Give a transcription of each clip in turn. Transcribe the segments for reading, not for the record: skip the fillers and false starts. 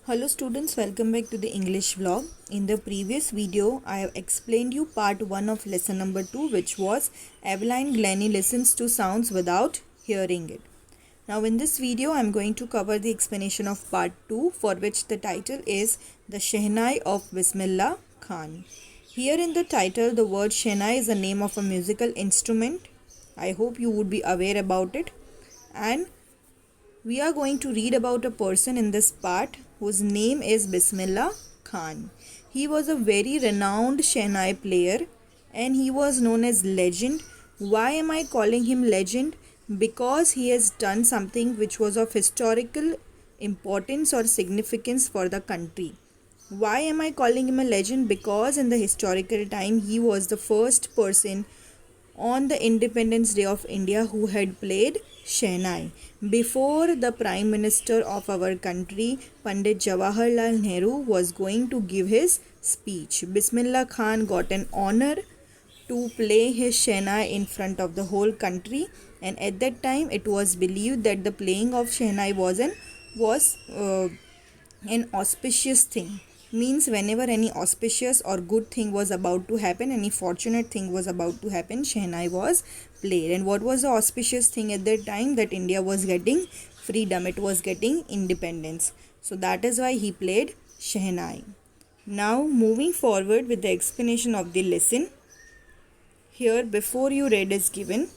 Hello students, welcome back to the English vlog. In the previous video, I have explained you part 1 of lesson number 2, which was Evelyn Glennie listens to sounds without hearing it. Now in this video, I am going to cover the explanation of part 2, for which the title is The Shehnai of Bismillah Khan. Here in the title, the word Shehnai is the name of a musical instrument. I hope you would be aware about it. And we are going to read about a person in this part whose name is Bismillah Khan. He was a very renowned Shehnai player and he was known as legend. Why am I calling him legend? Because he has done something which was of historical importance or significance for the country. Why am I calling him a legend? Because in the historical time he was the first person on the Independence Day of India who had played Shehnai. Before the Prime Minister of our country, Pandit Jawaharlal Nehru, was going to give his speech, Bismillah Khan got an honor to play his Shehnai in front of the whole country, and at that time it was believed that the playing of Shehnai was an auspicious thing. Means whenever any auspicious or good thing was about to happen, any fortunate thing was about to happen, Shehnai was played. And what was the auspicious thing at that time? That India was getting freedom, it was getting independence. So that is why he played Shehnai. Now moving forward with the explanation of the lesson. Here before you read is given.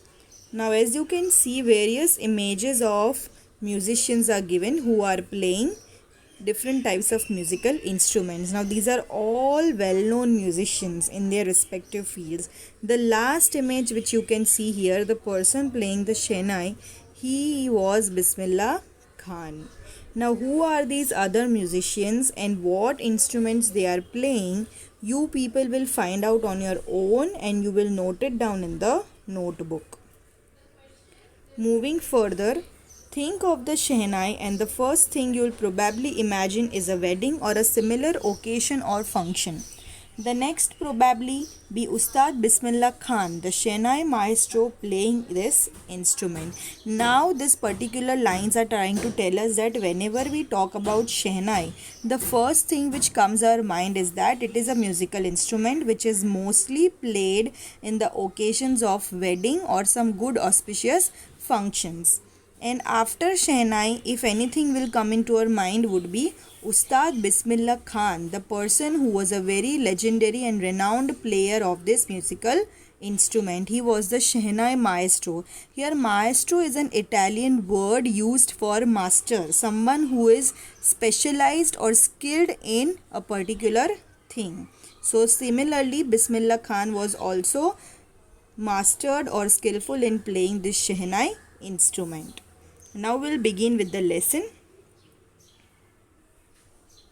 Now as you can see, various images of musicians are given who are playing different types of musical instruments. Now these are all well-known musicians in their respective fields. The last image which you can see here, the person playing the Shehnai, he was Bismillah Khan. Now who are these other musicians and what instruments they are playing? You people will find out on your own and you will note it down in the notebook. Moving further, think of the Shehnai and the first thing you will probably imagine is a wedding or a similar occasion or function. The next probably be Ustad Bismillah Khan, the Shehnai maestro playing this instrument. Now this particular lines are trying to tell us that whenever we talk about Shehnai, the first thing which comes our mind is that it is a musical instrument which is mostly played in the occasions of wedding or some good auspicious functions. And after Shehnai, if anything will come into our mind would be Ustad Bismillah Khan, the person who was a very legendary and renowned player of this musical instrument. He was the Shehnai maestro. Here maestro is an Italian word used for master, someone who is specialized or skilled in a particular thing. So similarly, Bismillah Khan was also mastered or skillful in playing this Shehnai instrument. Now we'll begin with the lesson.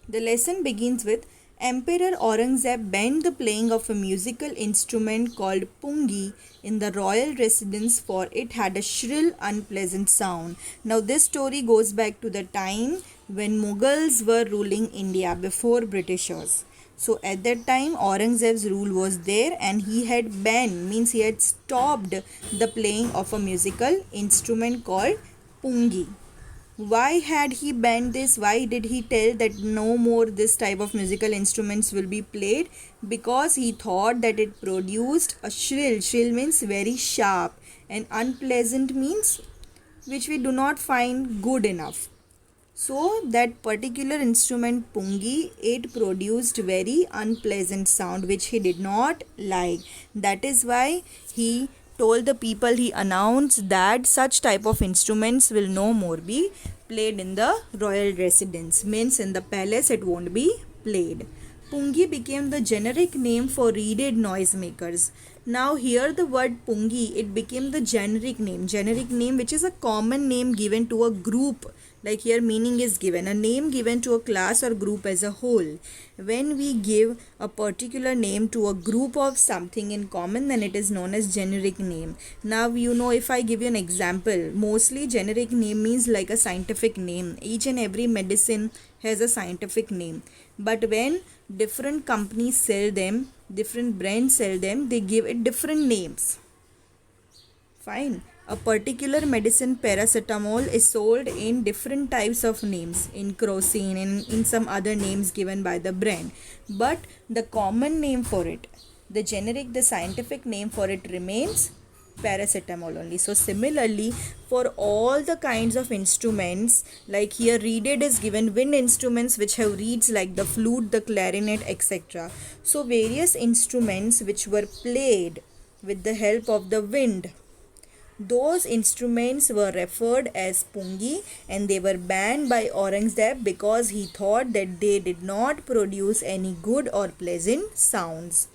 The lesson begins with Emperor Aurangzeb banned the playing of a musical instrument called pungi in the royal residence, for it had a shrill, unpleasant sound. Now this story goes back to the time when Mughals were ruling India before Britishers. So at that time Aurangzeb's rule was there and he had banned, means he had stopped the playing of a musical instrument called pungi. Why had he banned this? Why did he tell that no more this type of musical instruments will be played? Because he thought that it produced a shrill. Shrill means very sharp, and unpleasant means which we do not find good enough. So that particular instrument pungi, it produced very unpleasant sound which he did not like. That is why he told the people, he announced that such type of instruments will no more be played in the royal residence. Means in the palace it won't be played. Pungi became the generic name for reeded noisemakers. Now here the word pungi, it became the generic name which is a common name given to a group. Like here meaning is given, a name given to a class or group as a whole. When we give a particular name to a group of something in common, then it is known as generic name. Now you know, if I give you an example, mostly generic name means like a scientific name. Each and every medicine has a scientific name. But when different companies sell them, different brands sell them, they give it different names. Fine. A particular medicine, paracetamol, is sold in different types of names, in crocin and in some other names given by the brand. But the common name for it, the generic, the scientific name for it remains paracetamol only. So similarly, for all the kinds of instruments, like here reeded is given, wind instruments which have reeds like the flute, the clarinet, etc. So various instruments which were played with the help of the wind, those instruments were referred as pungi, and they were banned by Aurangzeb because he thought that they did not produce any good or pleasant sounds.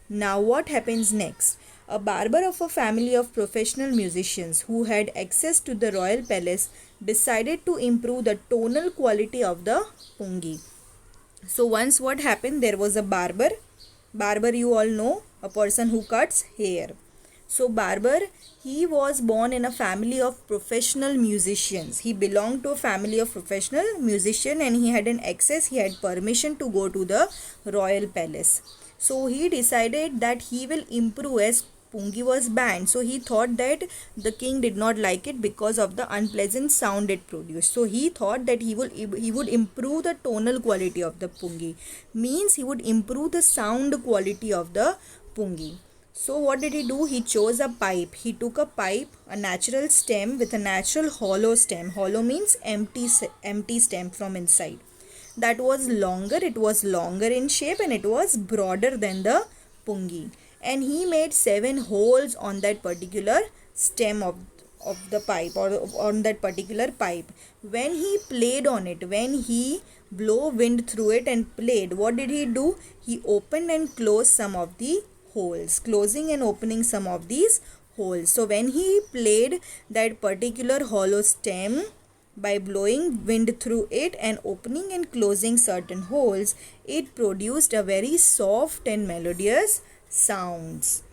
Now what happens next? A barber of a family of professional musicians who had access to the royal palace decided to improve the tonal quality of the pungi. So once what happened, there was a barber. Barber, you all know, a person who cuts hair. So barber, he was born in a family of professional musicians. He belonged to a family of professional musicians, and he had an access, he had permission to go to the royal palace. So he decided that he will improve, as pungi was banned. So he thought that the king did not like it because of the unpleasant sound it produced. So he thought that he would improve the tonal quality of the pungi. Means he would improve the sound quality of the pungi. So what did he do? He chose a pipe. He took a pipe, a natural stem with a natural hollow stem. Hollow means empty stem from inside. That was longer. It was longer in shape and it was broader than the pungi. And he made 7 holes on that particular stem of the pipe, or on that particular pipe. When he played on it, when he blow wind through it and played, what did he do? He opened and closed some of the holes, closing and opening some of these holes. So when he played that particular hollow stem by blowing wind through it and opening and closing certain holes, it produced a very soft and melodious sounds.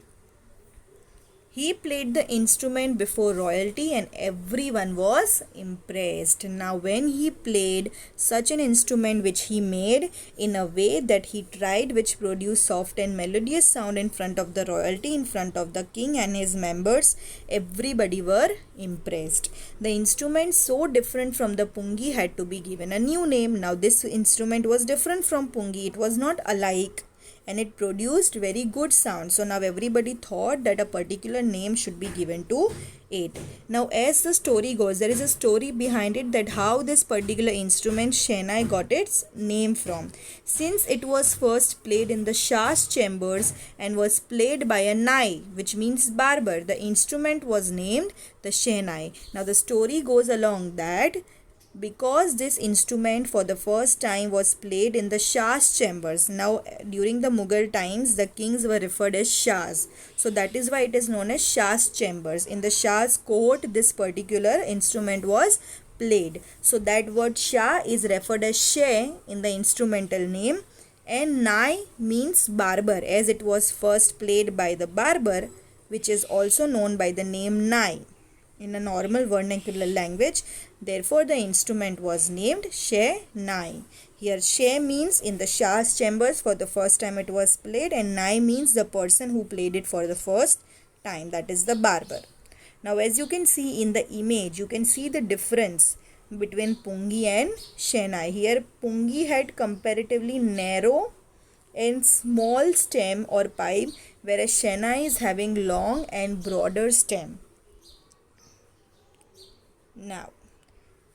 He played the instrument before royalty and everyone was impressed. Now when he played such an instrument which he made in a way that he tried, which produced soft and melodious sound in front of the royalty, in front of the king and his members, everybody were impressed. The instrument, so different from the pungi, had to be given a new name. Now this instrument was different from pungi. It was not alike, and it produced very good sound. So now everybody thought that a particular name should be given to it. Now as the story goes, there is a story behind it, that how this particular instrument Shehnai got its name from. Since it was first played in the Shah's chambers and was played by a nai, which means barber, the instrument was named the Shehnai. Now the story goes along that because this instrument for the first time was played in the Shah's chambers. Now during the Mughal times, the kings were referred as Shahs. So that is why it is known as Shah's chambers. In the Shah's court, this particular instrument was played. So that word Shah is referred as Sheh in the instrumental name, and Nai means barber, as it was first played by the barber, which is also known by the name Nai in a normal vernacular language. Therefore the instrument was named Shehnai. Here Sheh means in the Shah's chambers for the first time it was played, and Nai means the person who played it for the first time, that is the barber. Now as you can see in the image, you can see the difference between pungi and Shehnai. Here pungi had comparatively narrow and small stem or pipe, whereas Shehnai is having long and broader stem. Now,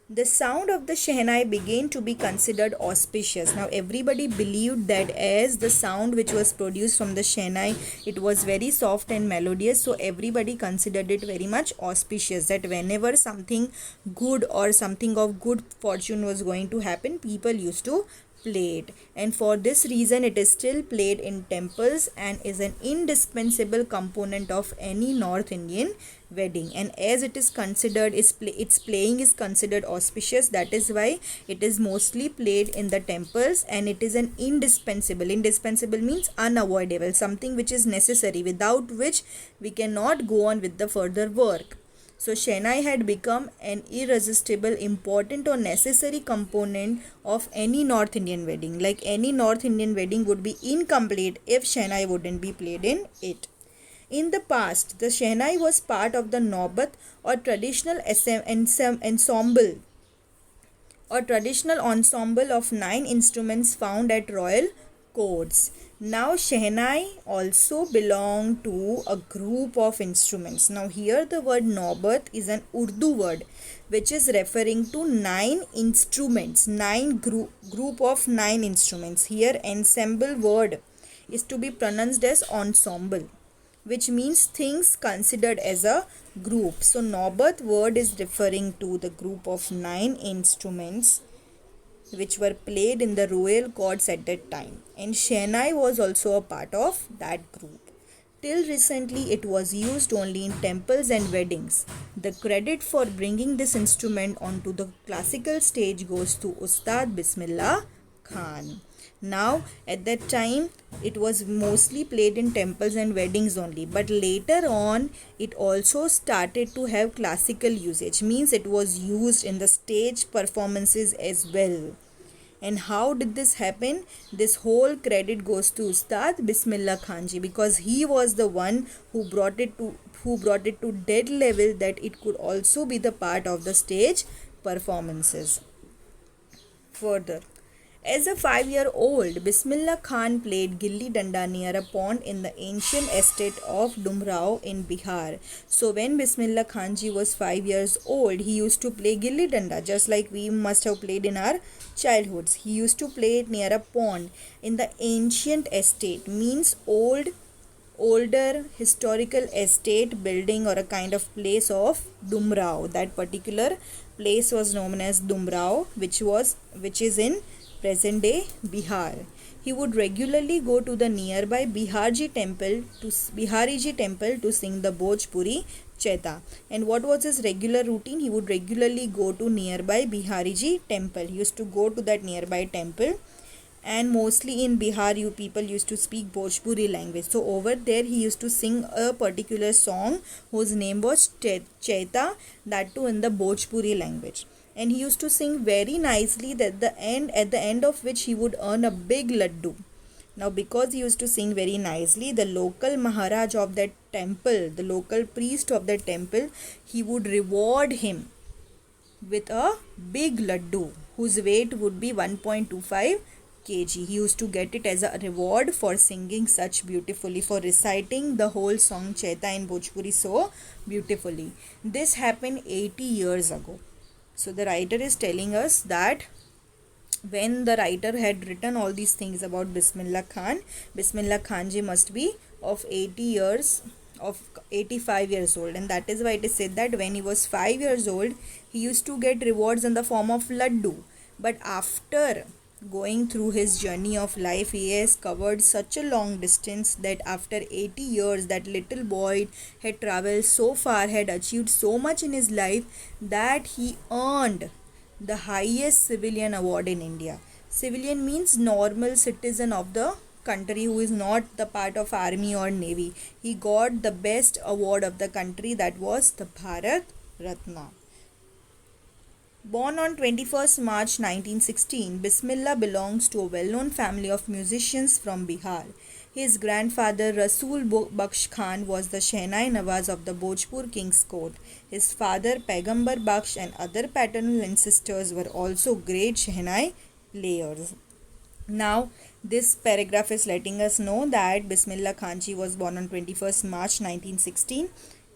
the sound of the Shehnai began to be considered auspicious. Now, everybody believed that as the sound which was produced from the Shehnai, it was very soft and melodious. So, everybody considered it very much auspicious, that whenever something good or something of good fortune was going to happen, people used to play it. And for this reason, it is still played in temples and is an indispensable component of any North Indian wedding. And as it is considered, its playing is considered auspicious, that is why it is mostly played in the temples, and it is an indispensable. Indispensable means unavoidable, something which is necessary, without which we cannot go on with the further work. So Shehnai had become an irresistible, important or necessary component of any North Indian wedding. Like any North Indian wedding would be incomplete if Shehnai wouldn't be played in it. In the past, the Shehnai was part of the Naubat or traditional ensemble of 9 instruments found at royal courts. Now, Shehnai also belong to a group of instruments. Now, here the word Naubat is an Urdu word which is referring to 9 instruments, group of 9 instruments. Here, ensemble word is to be pronounced as ensemble, which means things considered as a group. So Naubat word is referring to the group of 9 instruments which were played in the royal courts at that time, and Shehnai was also a part of that group. Till recently, it was used only in temples and weddings. The credit for bringing this instrument onto the classical stage goes to Ustad Bismillah Khan. Now, at that time, it was mostly played in temples and weddings only, but later on, it also started to have classical usage, means it was used in the stage performances as well. And how did this happen? This whole credit goes to Ustad Bismillah Khan ji, because he was the one who brought it to that level that it could also be the part of the stage performances. Further, as a 5-year-old, Bismillah Khan played Gilli Danda near a pond in the ancient estate of Dumrao in Bihar. So when Bismillah Khan ji was 5 years old, he used to play Gilli Danda just like we must have played in our childhoods. He used to play it near a pond in the ancient estate, means older historical estate building or a kind of place of Dumrao. That particular place was known as Dumrao, which is in present day Bihar. He would regularly go to the nearby Bihariji temple to sing the Bhojpuri Cheta. And what was his regular routine? He would regularly go to nearby Bihariji temple. He used to go to that nearby temple, and mostly in Bihar people used to speak Bhojpuri language. So over there he used to sing a particular song whose name was Cheta, that too in the Bhojpuri language. And he used to sing very nicely, at the end of which he would earn a big laddu. Now, because he used to sing very nicely, the local Maharaj of that temple, the local priest of that temple, he would reward him with a big laddu whose weight would be 1.25 kg. He used to get it as a reward for singing such beautifully, for reciting the whole song Cheta in Bhojpuri so beautifully. This happened 80 years ago. So the writer is telling us that when the writer had written all these things about Bismillah Khan ji must be of 85 years old, and that is why it is said that when he was 5 years old, he used to get rewards in the form of laddu. But after going through his journey of life, he has covered such a long distance that after 80 years, that little boy had traveled so far, had achieved so much in his life, that he earned the highest civilian award in India. Civilian means normal citizen of the country who is not the part of army or navy. He got the best award of the country, that was the Bharat Ratna. Born on 21st March 1916, Bismillah belongs to a well-known family of musicians from Bihar. His grandfather Rasool Bakhsh Khan was the Shehnai Nawaz of the Bhojpur King's Court. His father Paigambar Bakhsh and other paternal ancestors were also great Shehnai players. Now, this paragraph is letting us know that Bismillah Khan ji was born on 21st March 1916,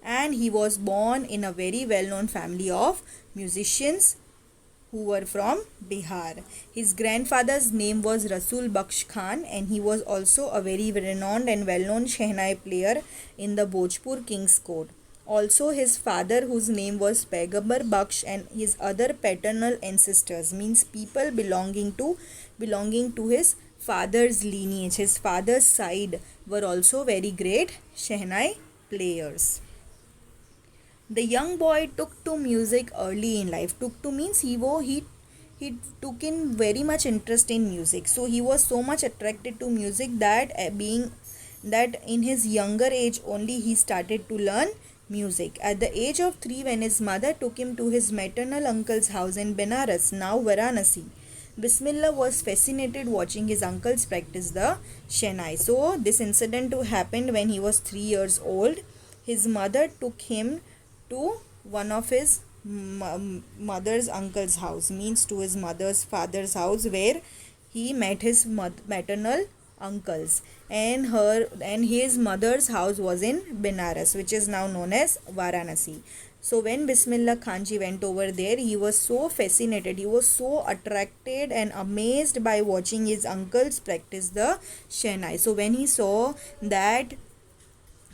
and he was born in a very well-known family of musicians who were from Bihar. His grandfather's name was Rasool Bakhsh Khan, and he was also a very renowned and well-known Shehnai player in the Bhojpur King's Court. Also, his father, whose name was Paigambar Bakhsh, and his other paternal ancestors, means people belonging to his father's lineage, his father's side, were also very great Shehnai players. The young boy took to music early in life. Took to means he took in very much interest in music. So he was so much attracted to music that in his younger age only he started to learn music. At the age of 3, when his mother took him to his maternal uncle's house in Benares, now Varanasi, Bismillah was fascinated watching his uncles practice the Shehnai. So this incident happened when he was 3 years old. His mother took him to one of his mother's uncle's house, means to his mother's father's house, where he met his maternal uncles, and his mother's house was in Benares, which is now known as Varanasi. So when Bismillah Khanji went over there, he was so fascinated, he was so attracted and amazed by watching his uncles practice the Shehnai. So when he saw that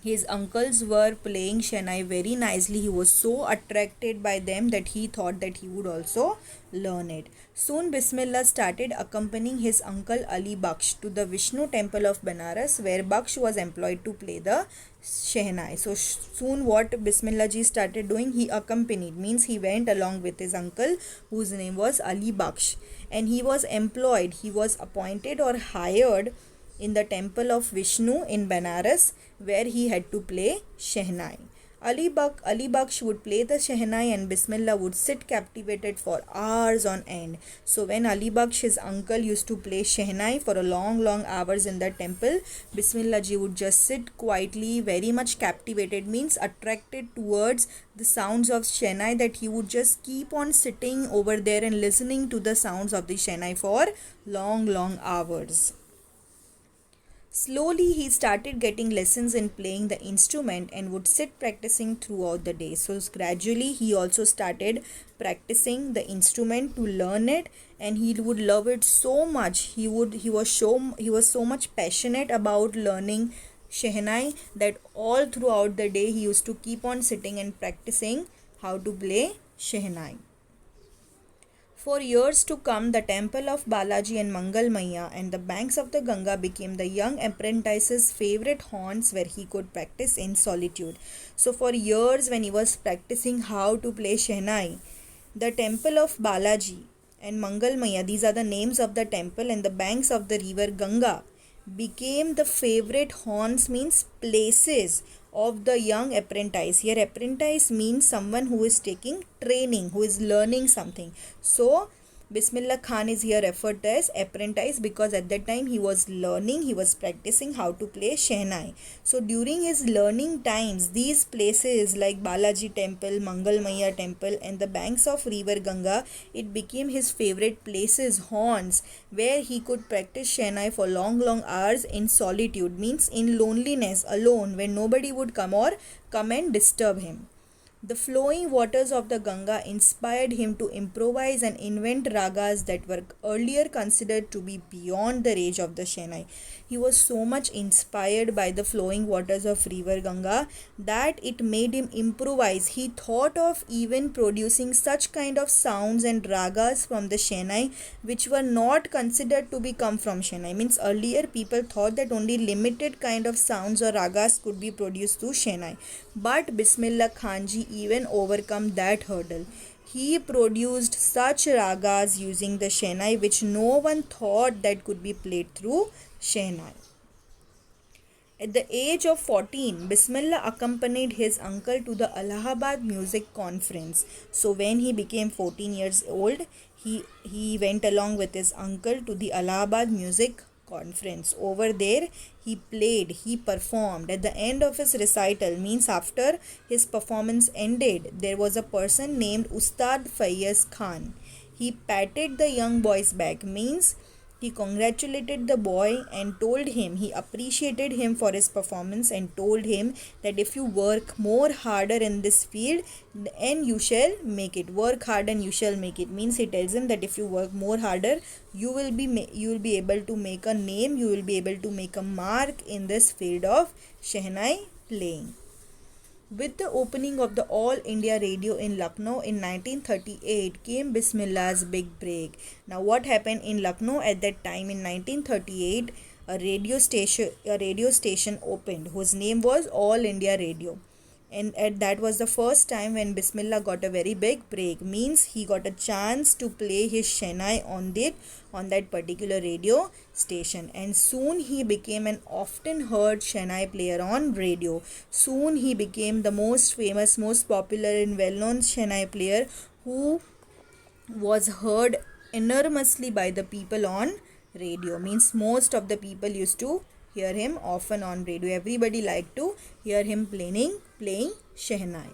his uncles were playing Shehnai very nicely, he was so attracted by them that he thought that he would also learn it. Soon Bismillah started accompanying his uncle Ali Baksh to the Vishnu temple of Benares, where Baksh was employed to play the Shehnai. So soon what Bismillah ji started doing, he accompanied, means he went along with his uncle whose name was Ali Baksh, and he was employed, he was appointed or hired in the temple of Vishnu in Benares, where he had to play Shehnai. Ali Baksh would play the Shehnai and Bismillah would sit captivated for hours on end. So when Ali Baksh, his uncle, used to play Shehnai for a long hours in the temple, Bismillah ji would just sit quietly, very much captivated, means attracted towards the sounds of Shehnai, that he would just keep on sitting over there and listening to the sounds of the Shehnai for long hours. Slowly, he started getting lessons in playing the instrument and would sit practicing throughout the day. So gradually, he also started practicing the instrument to learn it, and he would love it so much. He was so much passionate about learning Shehnai that all throughout the day he used to keep on sitting and practicing how to play Shehnai. For years to come, the temple of Balaji and Mangal Maiya and the banks of the Ganga became the young apprentice's favorite haunts where he could practice in solitude. So for years, when he was practicing how to play Shehnai, the temple of Balaji and Mangal Maiya, these are the names of the temple, and the banks of the river Ganga became the favorite haunts, means places of the young apprentice. Here apprentice means someone who is taking training, who is learning something. So Bismillah Khan is here referred to as apprentice because at that time he was learning, he was practicing how to play Shehnai. So during his learning times, these places like Balaji temple, Mangal Maiya temple and the banks of river Ganga, it became his favorite places, haunts, where he could practice Shehnai for long hours in solitude, means in loneliness, alone, when nobody would come and disturb him. The flowing waters of the Ganga inspired him to improvise and invent ragas that were earlier considered to be beyond the range of the Shehnai. He was so much inspired by the flowing waters of river Ganga that it made him improvise. He thought of even producing such kind of sounds and ragas from the Shehnai which were not considered to be come from Shehnai. Means earlier people thought that only limited kind of sounds or ragas could be produced through Shehnai. But Bismillah Khanji even overcome that hurdle. He produced such ragas using the Shehnai which no one thought that could be played through Shehnai. At the age of 14, Bismillah accompanied his uncle to the Allahabad Music Conference. So when he became 14 years old, he went along with his uncle to the Allahabad Music Conference. Over there, he played, he performed. At the end of his recital, means after his performance ended, there was a person named Ustad Fayaz Khan. He patted the young boy's back, means he congratulated the boy and told him he appreciated him for his performance and told him that if you work more harder in this field, then you shall make it. Work hard and you shall make it. Means he tells him that if you work more harder, you will be able to make a name, you will be able to make a mark in this field of Shehnai playing. With the opening of the All India Radio in Lucknow in 1938 came Bismillah's big break. Now what happened in Lucknow at that time in 1938, a radio station opened whose name was All India Radio. And that was the first time when Bismillah got a very big break. Means he got a chance to play his Shehnai on that particular radio station. And soon he became an often heard Shehnai player on radio. Soon he became the most famous, most popular and well-known Shehnai player who was heard enormously by the people on radio. Means most of the people used to hear him often on radio. Everybody liked to hear him playing Shehnai.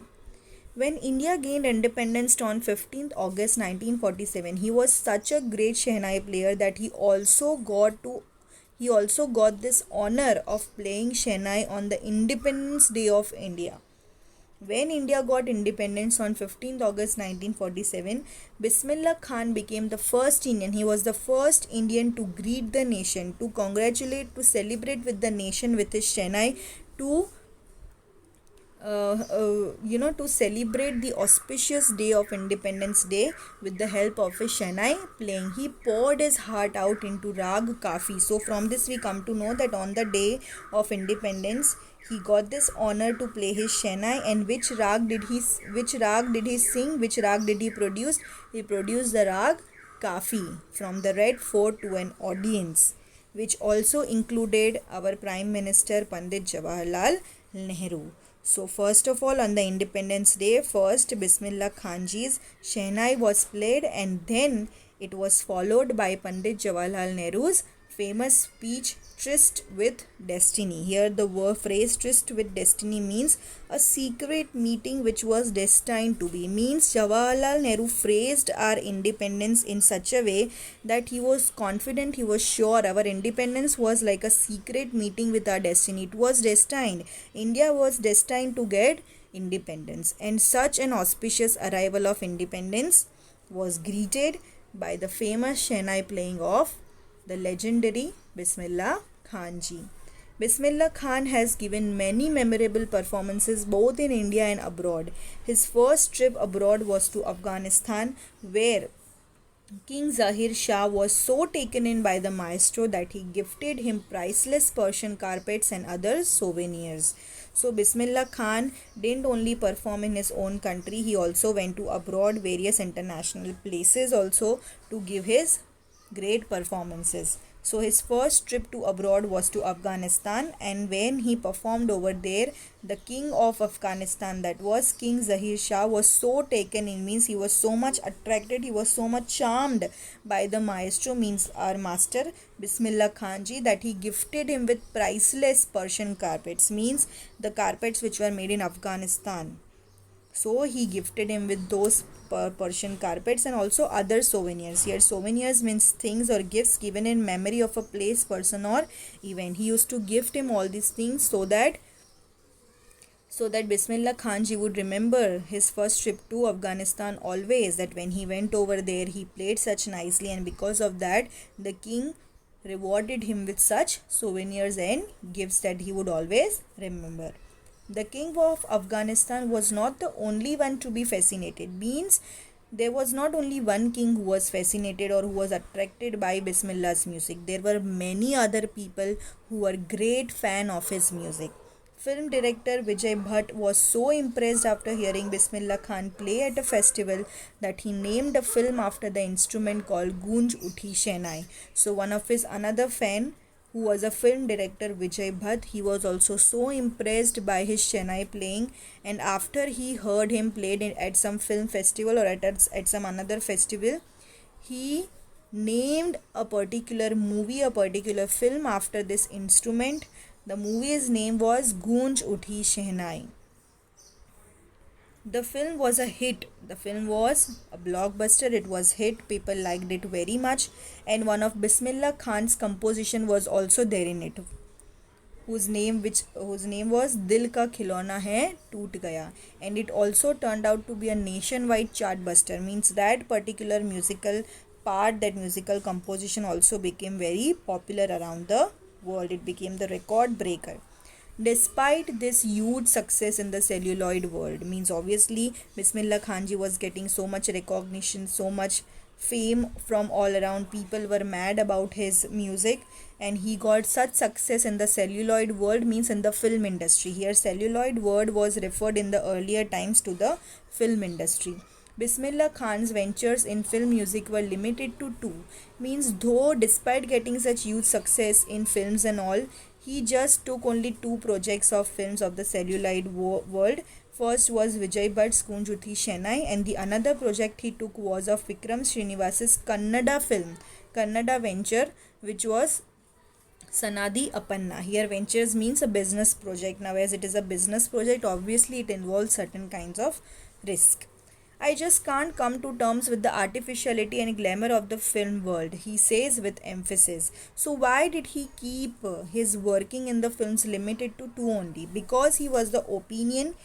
When India gained independence on 15th August 1947, he was such a great Shehnai player that he also got this honor of playing Shehnai on the Independence Day of India. When India got independence on 15th August 1947, Bismillah Khan became the first Indian. He was the first Indian to greet the nation, to congratulate, to celebrate with the nation with his Shehnai, to to celebrate the auspicious day of Independence Day with the help of his Shehnai playing. He poured his heart out into Rag Kafi. So from this we come to know that on the day of independence, he got this honor to play his Shehnai. And which rag did he sing? Which rag did he produce? He produced the Rag Kafi from the Red Fort to an audience, which also included our Prime Minister Pandit Jawaharlal Nehru. So first of all, on the Independence Day, first Bismillah Khanji's Shehnai was played, and then it was followed by Pandit Jawaharlal Nehru's famous speech, Tryst with Destiny. Here the word phrase Tryst with Destiny means a secret meeting which was destined to be. Means Jawaharlal Nehru phrased our independence in such a way that he was confident, he was sure our independence was like a secret meeting with our destiny. It was destined. India was destined to get independence, and such an auspicious arrival of independence was greeted by the famous Shehnai playing of the legendary Bismillah Khanji. Bismillah Khan has given many memorable performances both in India and abroad. His first trip abroad was to Afghanistan, where King Zahir Shah was so taken in by the maestro that he gifted him priceless Persian carpets and other souvenirs. So Bismillah Khan didn't only perform in his own country, he also went to abroad, various international places also, to give his great performances. So his first trip to abroad was to Afghanistan, and when he performed over there, the king of Afghanistan, that was King Zahir Shah, was so taken in, means he was so much attracted, he was so much charmed by the maestro, means our master Bismillah Khanji, that he gifted him with priceless Persian carpets, means the carpets which were made in Afghanistan. So he gifted him with those Persian carpets and also other souvenirs. Here souvenirs means things or gifts given in memory of a place, person or event. He used to gift him all these things so that Bismillah Khanji would remember his first trip to Afghanistan always, that when he went over there he played such nicely, and because of that the king rewarded him with such souvenirs and gifts that he would always remember. The king of Afghanistan was not the only one to be fascinated. Means there was not only one king who was fascinated or who was attracted by Bismillah's music. There were many other people who were great fan of his music. Film director Vijay Bhatt was so impressed after hearing Bismillah Khan play at a festival that he named a film after the instrument called Gunj Uthi Shehnai. So one of his another fan, who was a film director, Vijay Bhatt, he was also so impressed by his Shehnai playing, and after he heard him played at some film festival or at some another festival, he named a particular movie, a particular film after this instrument. The movie's name was Gunj Uthi Shehnai. The film was a hit. The film was a blockbuster. It was hit. People liked it very much. And one of Bismillah Khan's composition was also there in it, whose name was Dil Ka Khilona Hai Toot Gaya. And it also turned out to be a nationwide chart buster. Means that particular musical part, that musical composition also became very popular around the world. It became the record breaker. Despite this huge success in the celluloid world, means obviously Bismillah Khanji was getting so much recognition, so much fame from all around. People were mad about his music, and he got such success in the celluloid world, means in the film industry. Here celluloid word was referred in the earlier times to the film industry. Bismillah Khan's ventures in film music were limited to two. Means though despite getting such huge success in films and all, he just took only two projects of films of the celluloid world. First was Vijay Bhatt's Kunj Uthi Shenai, and the another project he took was of Vikram Srinivas's Kannada film, Kannada venture, which was Sanadi Apanna. Here ventures means a business project. Now as it is a business project, obviously it involves certain kinds of risk. I just can't come to terms with the artificiality and glamour of the film world, he says with emphasis. So why did he keep his working in the films limited to two only? Because he was the opinion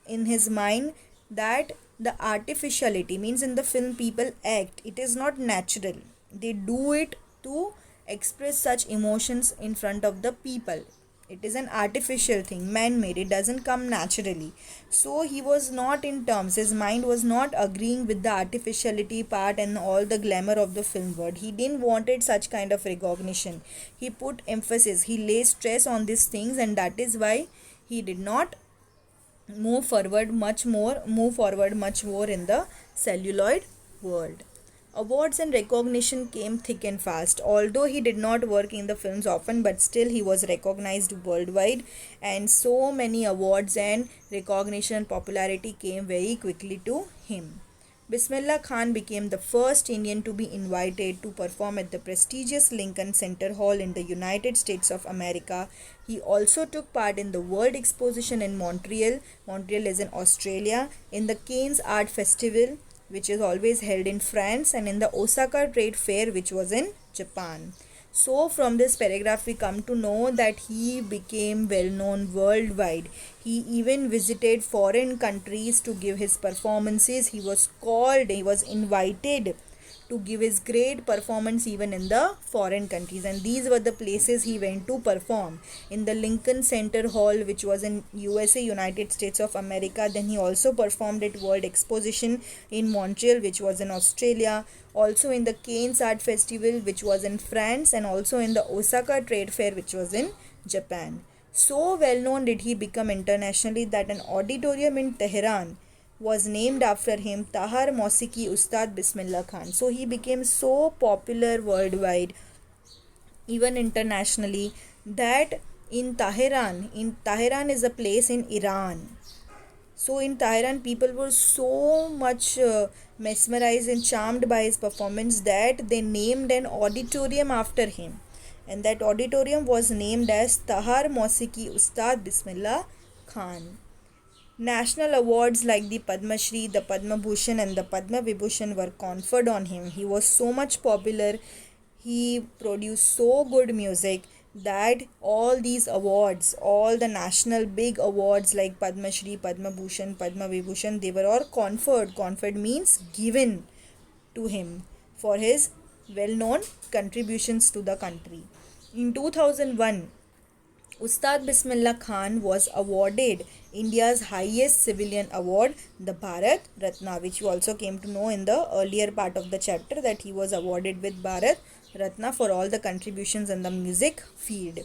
in his mind that the artificiality means in the film people act, it is not natural. They do it to express such emotions in front of the people. It is an artificial thing, man-made, it doesn't come naturally. So he was not in terms, his mind was not agreeing with the artificiality part and all the glamour of the film world. He didn't wanted such kind of recognition. He put emphasis, he laid stress on these things, and that is why he did not move forward much more in the celluloid world. Awards and recognition came thick and fast. Although he did not work in the films often, but still he was recognized worldwide, and so many awards and recognition and popularity came very quickly to him. Bismillah Khan became the first Indian to be invited to perform at the prestigious Lincoln Center Hall in the United States of America. He also took part in the World Exposition in Montreal. Montreal is in Australia, in the Cannes Art Festival, which is always held in France, and in the Osaka Trade Fair, which was in Japan. So from this paragraph we come to know that he became well known worldwide. He even visited foreign countries to give his performances. He was called, he was invited to give his great performance even in the foreign countries, and these were the places he went to perform. In the Lincoln Center Hall, which was in USA, United States of America. Then he also performed at World Exposition in Montreal, which was in Australia, also in the Cannes Art Festival, which was in France, and also in the Osaka Trade Fair, which was in Japan. So well known did he become internationally that an auditorium in Tehran was named after him, Tahar Mausiki Ustad Bismillah Khan. So he became so popular worldwide, even internationally, that in Tehran is a place in Iran. So in Tehran, people were so much mesmerized and charmed by his performance that they named an auditorium after him. And that auditorium was named as Tahar Mausiki Ustad Bismillah Khan. National awards like the Padma Shri, the Padma Bhushan, and the Padma Vibhushan were conferred on him. He was so much popular, he produced so good music that all these awards, all the national big awards like Padma Shri, Padma Bhushan, Padma Vibhushan, they were all conferred. Conferred means given to him for his well-known contributions to the country. In 2001, Ustad Bismillah Khan was awarded India's highest civilian award, the Bharat Ratna, which you also came to know in the earlier part of the chapter, that he was awarded with Bharat Ratna for all the contributions in the music field.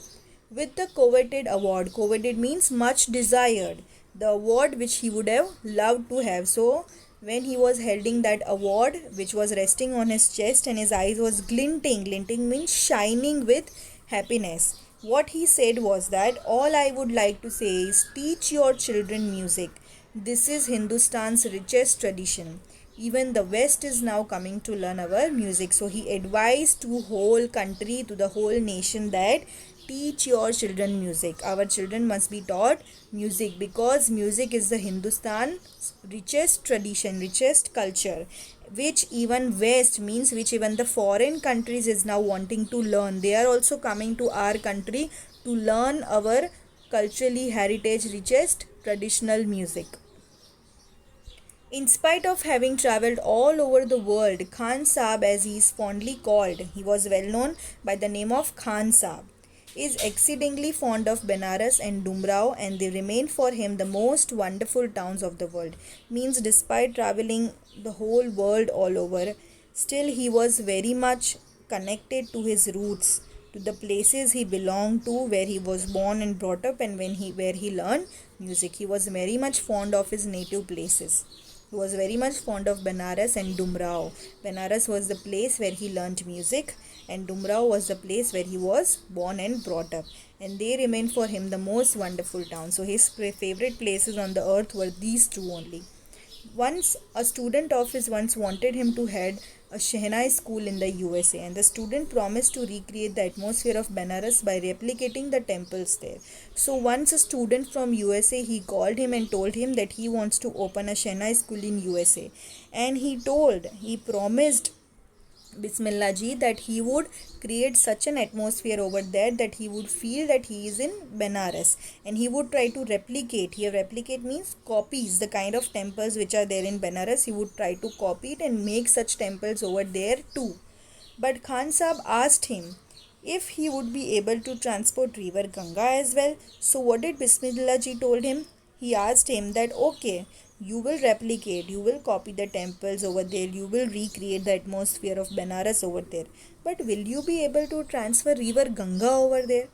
With the coveted award, coveted means much desired, the award which he would have loved to have. So when he was holding that award, which was resting on his chest, and his eyes was glinting means shining with happiness, what he said was that all I would like to say is teach your children music. This is Hindustan's richest tradition. Even the West is now coming to learn our music. So he advised to whole country, to the whole nation, that teach your children music. Our children must be taught music, because music is the Hindustan's richest tradition, richest culture, which even West means which even the foreign countries is now wanting to learn. They are also coming to our country to learn our culturally heritage richest traditional music. In spite of having travelled all over the world, Khan Saab, as he is fondly called, he was well known by the name of Khan Saab, is exceedingly fond of Benares and Dumrao, and they remain for him the most wonderful towns of the world. Means despite travelling the whole world all over, still he was very much connected to his roots, to the places he belonged to, where he was born and brought up, and where he learned music. He was very much fond of his native places. He was very much fond of Benares and Dumrao. Benares was the place where he learnt music, and Dumrao was the place where he was born and brought up, and they remained for him the most wonderful town. So his favorite places on the earth were these two only. Once a student of his once wanted him to head a Shehnai school in the USA, and the student promised to recreate the atmosphere of Benares by replicating the temples there. So once a student from USA, he called him and told him that he wants to open a Shehnai school in USA, and he promised Bismillah ji that he would create such an atmosphere over there that he would feel that he is in Benares, and he would try to replicate. Here replicate means copies the kind of temples which are there in Benares. He would try to copy it and make such temples over there too. But Khan Sahib asked him if he would be able to transport river Ganga as well. So what did Bismillah ji told him? He asked him that okay, you will replicate, you will copy the temples over there, you will recreate the atmosphere of Benares over there, but will you be able to transfer river Ganga over there?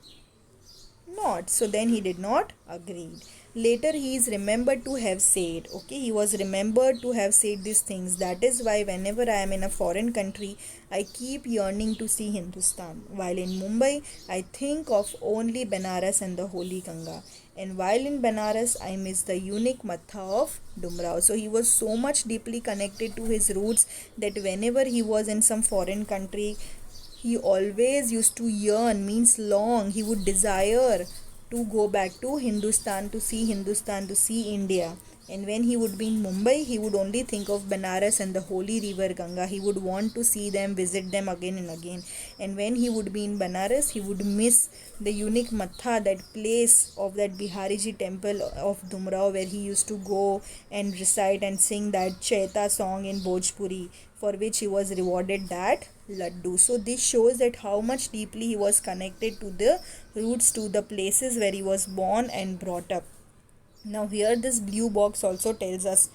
Not. So then he did not agree. Later he is remembered to have said, okay, he was remembered to have said these things. That is why whenever I am in a foreign country, I keep yearning to see Hindustan. While in Mumbai, I think of only Benares and the Holy Ganga. And while in Benares, I miss the unique matha of Dumrao. So he was so much deeply connected to his roots that whenever he was in some foreign country, he always used to yearn, means long, he would desire to go back to Hindustan, to see India. And when he would be in Mumbai, he would only think of Benares and the holy river Ganga. He would want to see them, visit them again and again. And when he would be in Benares, he would miss the unique matha, that place of that Bihariji temple of Dumrao, where he used to go and recite and sing that Chaita song in Bhojpuri, for which he was rewarded that laddu. So this shows that how much deeply he was connected to the roots, to the places where he was born and brought up. Now here this blue box also tells us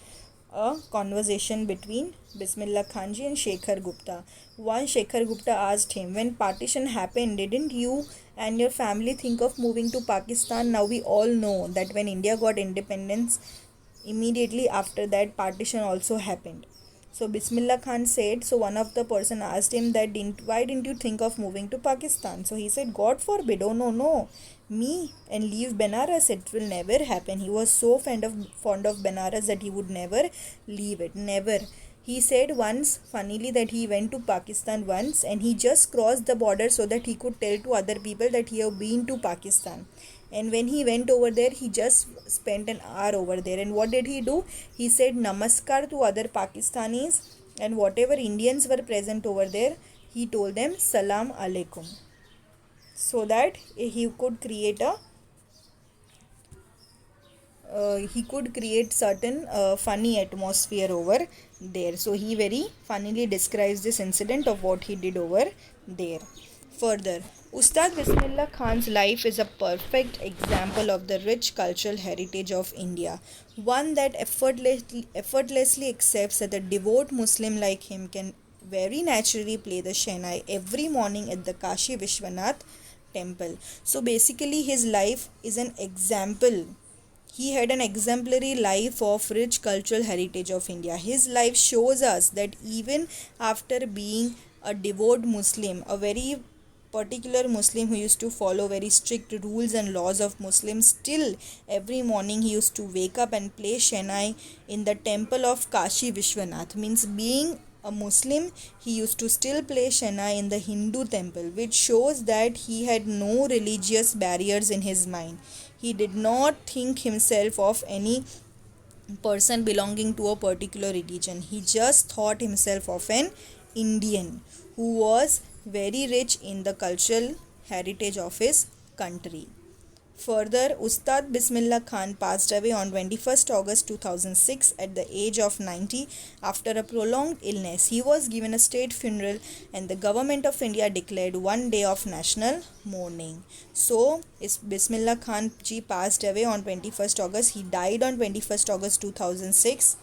a conversation between Bismillah Khanji and Shekhar Gupta. Once Shekhar Gupta asked him, when partition happened, didn't you and your family think of moving to Pakistan? Now we all know that when India got independence, immediately after that partition also happened. So Bismillah Khan said, so one of the person asked him that why didn't you think of moving to Pakistan? So he said, God forbid, oh no, me and leave Benares, it will never happen. He was so fond of Benares that he would never leave it, never. He said once, funnily, that he went to Pakistan once and he just crossed the border so that he could tell to other people that he have been to Pakistan. And when he went over there, he just spent an hour over there. And what did he do? He said namaskar to other Pakistanis, and whatever Indians were present over there, he told them salam alaikum, so that he could create certain funny atmosphere over there. So he very funnily describes this incident of what he did over there. Further, Ustad Bismillah Khan's life is a perfect example of the rich cultural heritage of India, one that effortlessly accepts that a devout Muslim like him can very naturally play the Shehnai every morning at the Kashi Vishwanath temple. So basically his life is an example. He had an exemplary life of rich cultural heritage of India. His life shows us that even after being a devout Muslim, a very particular Muslim who used to follow very strict rules and laws of Muslims, still every morning he used to wake up and play Shehnai in the temple of Kashi Vishwanath. Means being a Muslim, he used to still play Shehnai in the Hindu temple, which shows that he had no religious barriers in his mind. He did not think himself of any person belonging to a particular religion. He just thought himself of an Indian who was very rich in the cultural heritage of his country. Further, Ustad Bismillah Khan passed away on 21st August 2006 at the age of 90 after a prolonged illness. He was given a state funeral and the government of India declared one day of national mourning. So, Bismillah Khan ji passed away on 21st August. He died on 21st August 2006.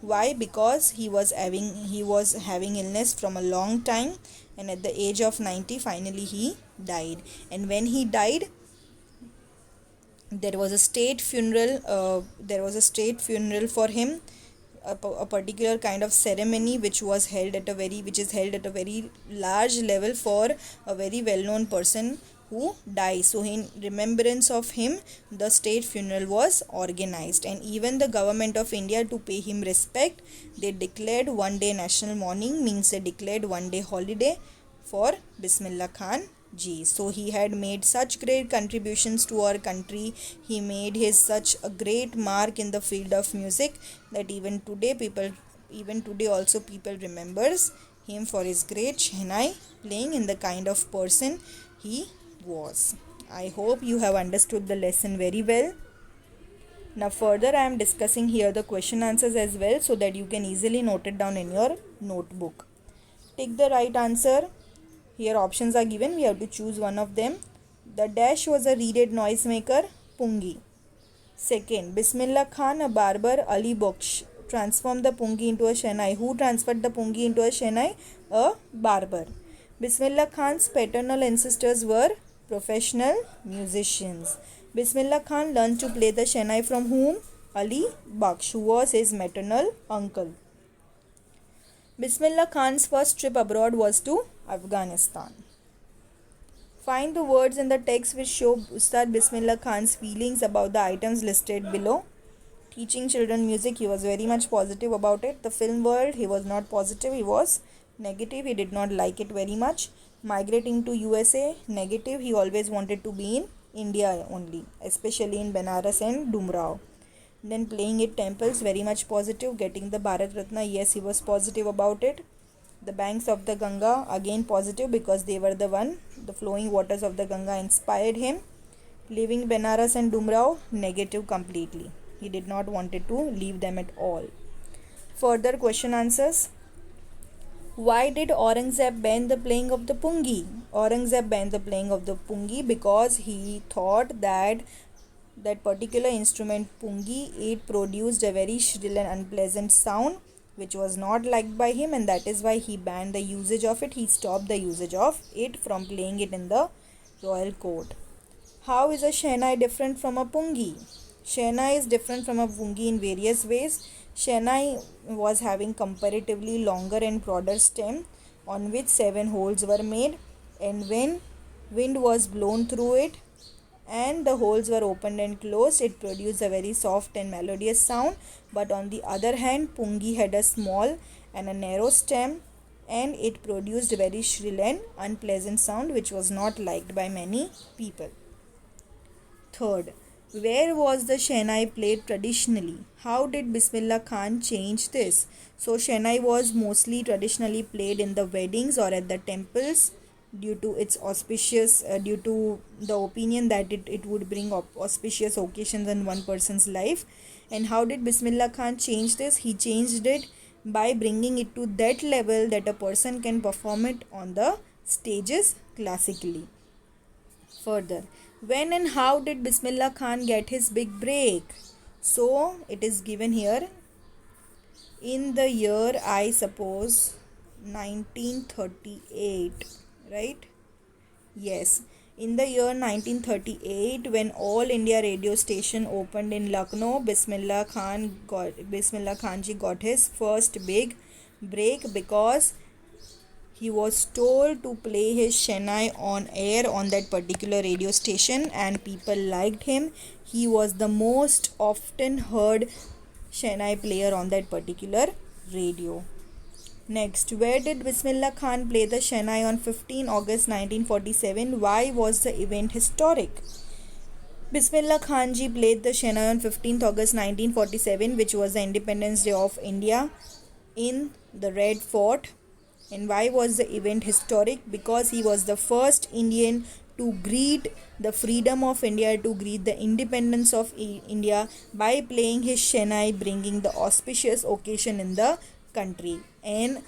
Why? Because he was having illness from a long time, and at the age of 90 finally he died. And when he died, there was a state funeral for him a particular kind of ceremony which is held at a very large level for a very well known person who dies. So in remembrance of him, the state funeral was organized, and even the government of India, to pay him respect, they declared one day national mourning, means they declared one day holiday for Bismillah Khan ji. So he had made such great contributions to our country. He made his such a great mark in the field of music that even today also people remembers him for his great Shehnai playing and the kind of person he was. I hope you have understood the lesson very well. Now further I am discussing here the question answers as well, so that you can easily note it down in your notebook. Take the right answer. Here options are given, we have to choose one of them. The dash was a reeded noisemaker, Pungi. Second, Bismillah Khan, a barber, Ali Baksh, transformed the Pungi into a Shehnai. Who transferred the Pungi into a Shehnai? A barber. Bismillah Khan's paternal ancestors were professional musicians. Bismillah Khan learned to play the Shehnai from whom? Ali Baksh, who was his maternal uncle. Bismillah Khan's first trip abroad was to Afghanistan. Find the words in the text which show Ustad Bismillah Khan's feelings about the items listed below. Teaching children music, he was very much positive about it. The film world, he was not positive, he was negative, he did not like it very much. Migrating to USA, negative, he always wanted to be in India only, especially in Benares and Dumrao. Then playing at temples, very much positive. Getting the Bharat Ratna, yes, he was positive about it. The banks of the Ganga, again positive, because they were the flowing waters of the Ganga inspired him. Leaving Benares and Dumrao, negative completely. He did not wanted to leave them at all. Further question answers. Why did Aurangzeb ban the playing of the Pungi? Aurangzeb banned the playing of the Pungi because he thought that particular instrument Pungi, it produced a very shrill and unpleasant sound which was not liked by him, and that is why he banned the usage of it. He stopped the usage of it from playing it in the royal court. How is a Shehnai different from a Pungi? Shehnai is different from a Pungi in various ways. Shehnai was having comparatively longer and broader stem on which 7 holes were made, and when wind was blown through it and the holes were opened and closed, it produced a very soft and melodious sound. But on the other hand, Pungi had a small and a narrow stem, and it produced a very shrill and unpleasant sound which was not liked by many people. Third, where was the Shehnai played traditionally? How did Bismillah Khan change this? So Shehnai was mostly traditionally played in the weddings or at the temples, due to its auspicious, due to the opinion that it would bring auspicious occasions in one person's life. And how did Bismillah Khan change this? He changed it by bringing it to that level that a person can perform it on the stages classically. Further, when and how did Bismillah Khan get his big break? So it is given here in the year, I suppose, 1938. Right? Yes, in the year 1938, when All India radio station opened in Lucknow, Bismillah Khan ji got his first big break because he was told to play his Shehnai on air on that particular radio station, and people liked him. He was the most often heard Shehnai player on that particular radio. Next, where did Bismillah Khan play the Shehnai on 15 August 1947? Why was the event historic? Bismillah Khan ji played the Shehnai on 15th August 1947, which was the Independence Day of India, in the Red Fort. And why was the event historic? Because he was the first Indian to greet the freedom of India, to greet the independence of India by playing his Shehnai, bringing the auspicious occasion in the country. And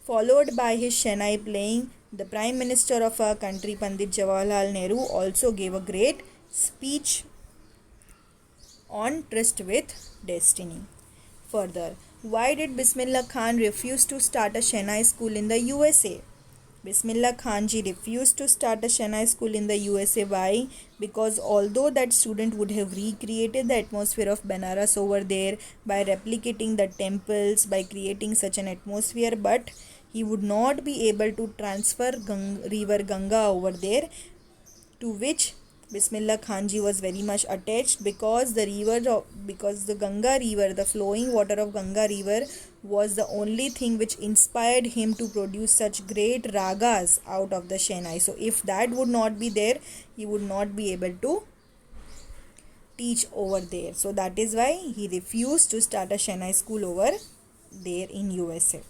followed by his Shehnai playing, the Prime Minister of our country, Pandit Jawaharlal Nehru, also gave a great speech on Tryst with Destiny. Further, why did Bismillah Khan refuse to start a Shehnai school in the USA? Bismillah Khan ji refused to start a Shehnai school in the USA. Why? Because although that student would have recreated the atmosphere of Banaras over there by replicating the temples, by creating such an atmosphere, but he would not be able to transfer river Ganga over there, to which Bismillah Khan ji was very much attached, because the Ganga river, the flowing water of Ganga river, was the only thing which inspired him to produce such great ragas out of the Shehnai. So if that would not be there, he would not be able to teach over there. So that is why he refused to start a Shehnai school over there in USA.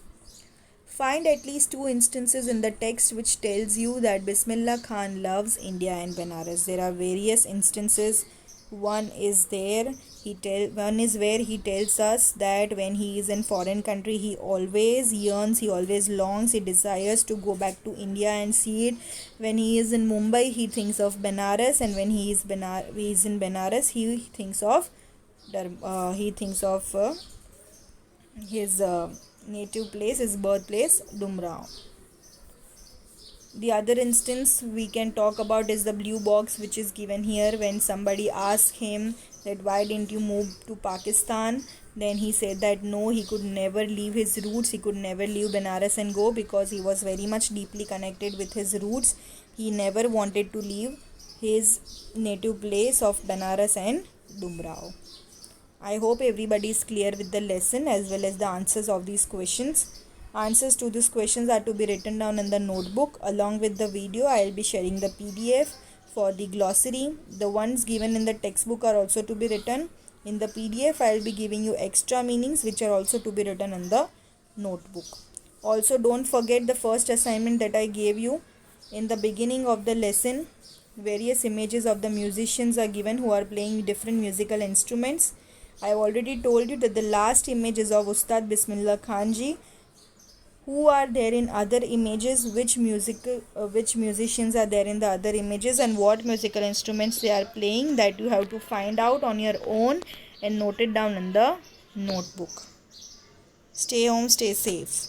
Find at least 2 instances in the text which tells you that Bismillah Khan loves India and Banaras. There are various instances. One is where he tells us that when he is in foreign country, he always yearns, he always longs, he desires to go back to India and see it. When he is in Mumbai, he thinks of Banaras, and when he is in Banaras, he thinks of his native place, his birthplace, Dumrao. The other instance we can talk about is the blue box which is given here. When somebody asked him that why didn't you move to Pakistan, then he said that no, he could never leave his roots, he could never leave Banaras and go, because he was very much deeply connected with his roots. He never wanted to leave his native place of Banaras and Dumrao. I hope everybody is clear with the lesson as well as the answers of these questions. Answers to these questions are to be written down in the notebook. Along with the video, I will be sharing the PDF for the glossary. The ones given in the textbook are also to be written. In the PDF, I will be giving you extra meanings which are also to be written in the notebook. Also, don't forget the first assignment that I gave you. In the beginning of the lesson, various images of the musicians are given who are playing different musical instruments. I have already told you that the last image is of Ustad Bismillah Khan ji. Who are there in other images, which musicians are there in the other images, and what musical instruments they are playing, that you have to find out on your own and note it down in the notebook. Stay home, stay safe.